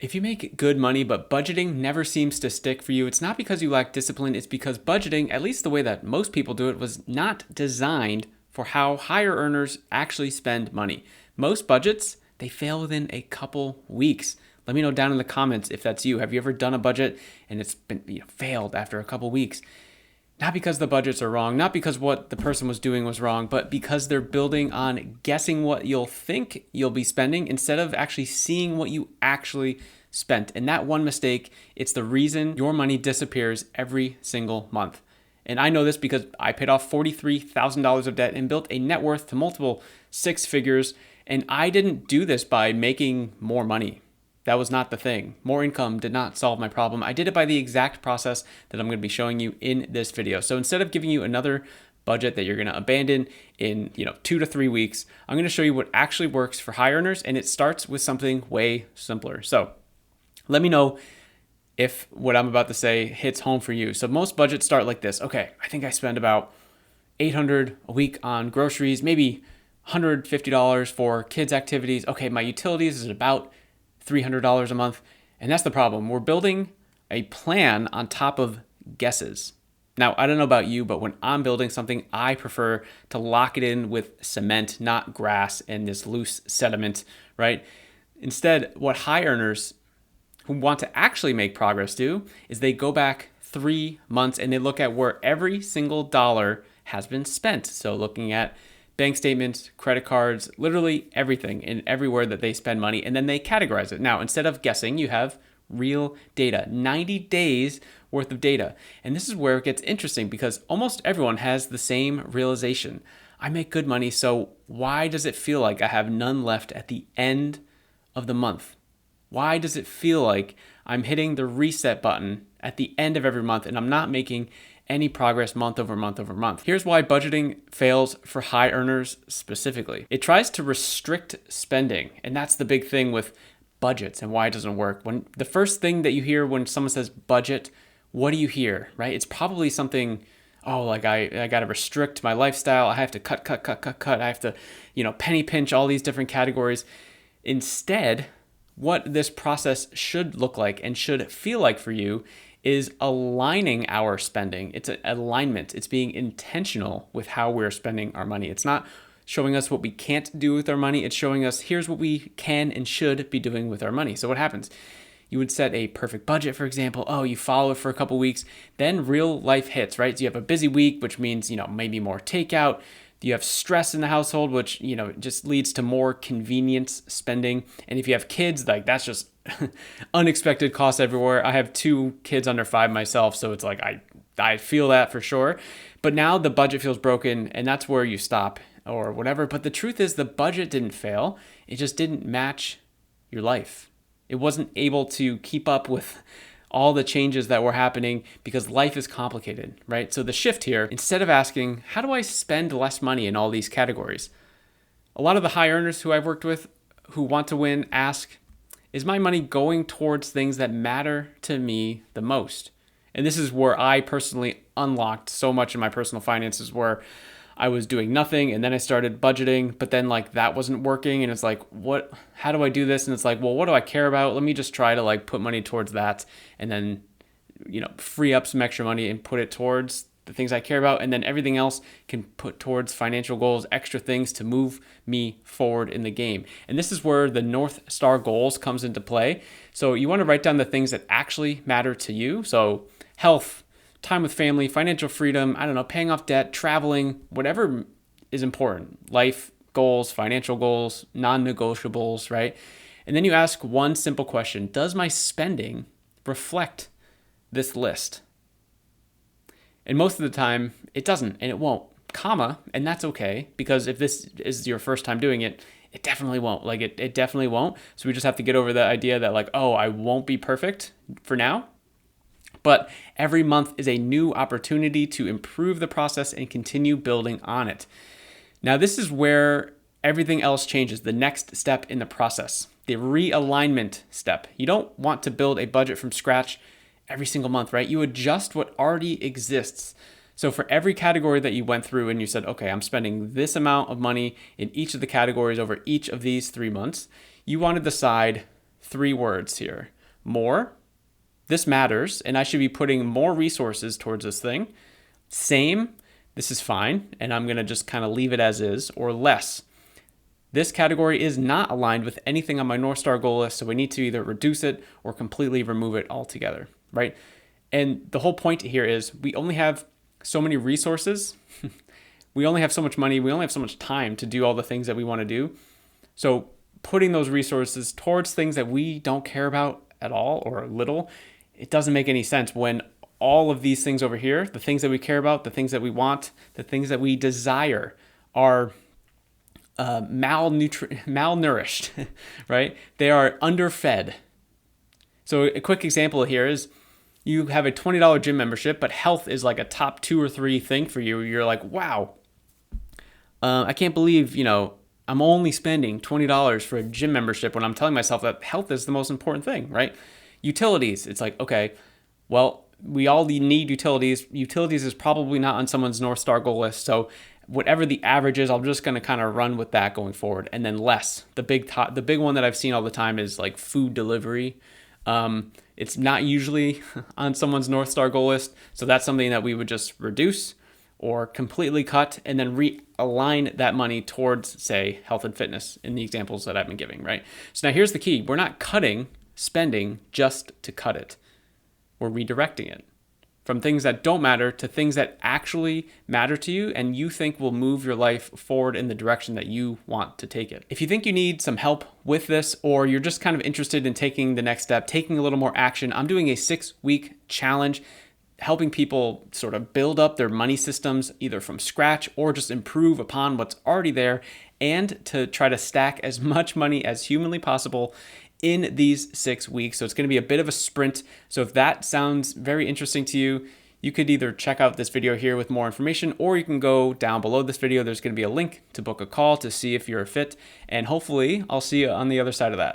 If you make good money, but budgeting never seems to stick for you, it's not because you lack discipline, it's because budgeting, at least the way that most people do it, was not designed for how higher earners actually spend money. Most budgets, they fail within a couple weeks. Let me know down in the comments if that's you. Have you ever done a budget and it's been failed after a couple weeks? Not because the budgets are wrong, not because what the person was doing was wrong, but because they're building on guessing what you'll think you'll be spending instead of actually seeing what you actually spent. And that one mistake, it's the reason your money disappears every single month. And I know this because I paid off $43,000 of debt and built a net worth to multiple six figures. And I didn't do this by making more money. That was not the thing. More income did not solve my problem. I did it by the exact process that I'm going to be showing you in this video. So instead of giving you another budget that you're going to abandon in 2 to 3 weeks, I'm going to show you what actually works for high earners, and it starts with something way simpler. So let me know if what I'm about to say hits home for you. So most budgets start like this. Okay, I think I spend about $800 a week on groceries, maybe $150 for kids' activities. Okay, my utilities is about $300 a month. And that's the problem. We're building a plan on top of guesses. Now, I don't know about you, but when I'm building something, I prefer to lock it in with cement, not grass and this loose sediment, right? Instead, what high earners who want to actually make progress do is they go back 3 months and they look at where every single dollar has been spent. So looking at bank statements, credit cards, literally everything and everywhere that they spend money, and then they categorize it. Now, instead of guessing, you have real data, 90 days worth of data. And this is where it gets interesting because almost everyone has the same realization. I make good money, so why does it feel like I have none left at the end of the month? Why does it feel like I'm hitting the reset button at the end of every month and I'm not making any progress month over month over month? Here's why budgeting fails for high earners specifically. It tries to restrict spending, and that's the big thing with budgets and why it doesn't work. When the first thing that you hear when someone says budget, what do you hear, right? It's probably something, oh, like I got to restrict my lifestyle. I have to cut. I have to, penny pinch all these different categories. Instead, what this process should look like and should feel like for you is aligning our spending. It's an alignment. It's being intentional with how we're spending our money. It's not showing us what we can't do with our money. It's showing us here's what we can and should be doing with our money. So what happens? You would set a perfect budget, for example. Oh, you follow it for a couple weeks. Then real life hits, right? So you have a busy week, which means, maybe more takeout. You have stress in the household, which, just leads to more convenience spending. And if you have kids, like that's just unexpected costs everywhere. I have 2 kids under 5 myself, so it's like I feel that for sure. But now the budget feels broken, and that's where you stop or whatever. But the truth is the budget didn't fail. It just didn't match your life. It wasn't able to keep up with all the changes that were happening because life is complicated, right? So the shift here, instead of asking, how do I spend less money in all these categories? A lot of the high earners who I've worked with who want to win ask, is my money going towards things that matter to me the most? And this is where I personally unlocked so much in my personal finances where I was doing nothing and then I started budgeting, but then that wasn't working. And it's like, how do I do this? And it's like, well, what do I care about? Let me just try to put money towards that and then, free up some extra money and put it towards the things I care about. And then everything else can put towards financial goals, extra things to move me forward in the game. And this is where the North Star goals comes into play. So you want to write down the things that actually matter to you. So health, time with family, financial freedom, paying off debt, traveling, whatever is important. Life goals, financial goals, non-negotiables, right? And then you ask one simple question: does my spending reflect this list? And most of the time it doesn't, and it won't, and that's okay, because if this is your first time doing it, it definitely won't. It definitely won't. So we just have to get over the idea that I won't be perfect for now. But every month is a new opportunity to improve the process and continue building on it. Now, this is where everything else changes, the next step in the process, the realignment step. You don't want to build a budget from scratch every single month, right? You adjust what already exists. So for every category that you went through and you said, okay, I'm spending this amount of money in each of the categories over each of these 3 months, you want to decide three words here. More, this matters, and I should be putting more resources towards this thing. Same, this is fine, and I'm gonna just kind of leave it as is. Or less, this category is not aligned with anything on my North Star goal list, so we need to either reduce it or completely remove it altogether, right? And the whole point here is we only have so many resources. We only have so much money. We only have so much time to do all the things that we want to do. So putting those resources towards things that we don't care about at all or little, it doesn't make any sense when all of these things over here, the things that we care about, the things that we want, the things that we desire are malnourished, right? They are underfed. So a quick example here is you have a $20 gym membership, but health is like a top 2 or 3 thing for you. You're like, wow, I can't believe, I'm only spending $20 for a gym membership when I'm telling myself that health is the most important thing, right? Utilities, it's like, okay, well, we all need utilities. Utilities is probably not on someone's North Star goal list. So whatever the average is, I'm just going to kind of run with that going forward. And then less, the big one that I've seen all the time is like food delivery. It's not usually on someone's North Star goal list. So that's something that we would just reduce or completely cut and then realign that money towards, say, health and fitness in the examples that I've been giving, right? So now here's the key. We're not cutting spending just to cut it. We're redirecting it from things that don't matter to things that actually matter to you and you think will move your life forward in the direction that you want to take it. If you think you need some help with this, or you're just kind of interested in taking the next step, taking a little more action, I'm doing a 6-week challenge helping people sort of build up their money systems either from scratch or just improve upon what's already there and to try to stack as much money as humanly possible in these 6 weeks. So it's going to be a bit of a sprint. So if that sounds very interesting to you, you could either check out this video here with more information, or you can go down below this video. There's going to be a link to book a call to see if you're a fit. And hopefully I'll see you on the other side of that.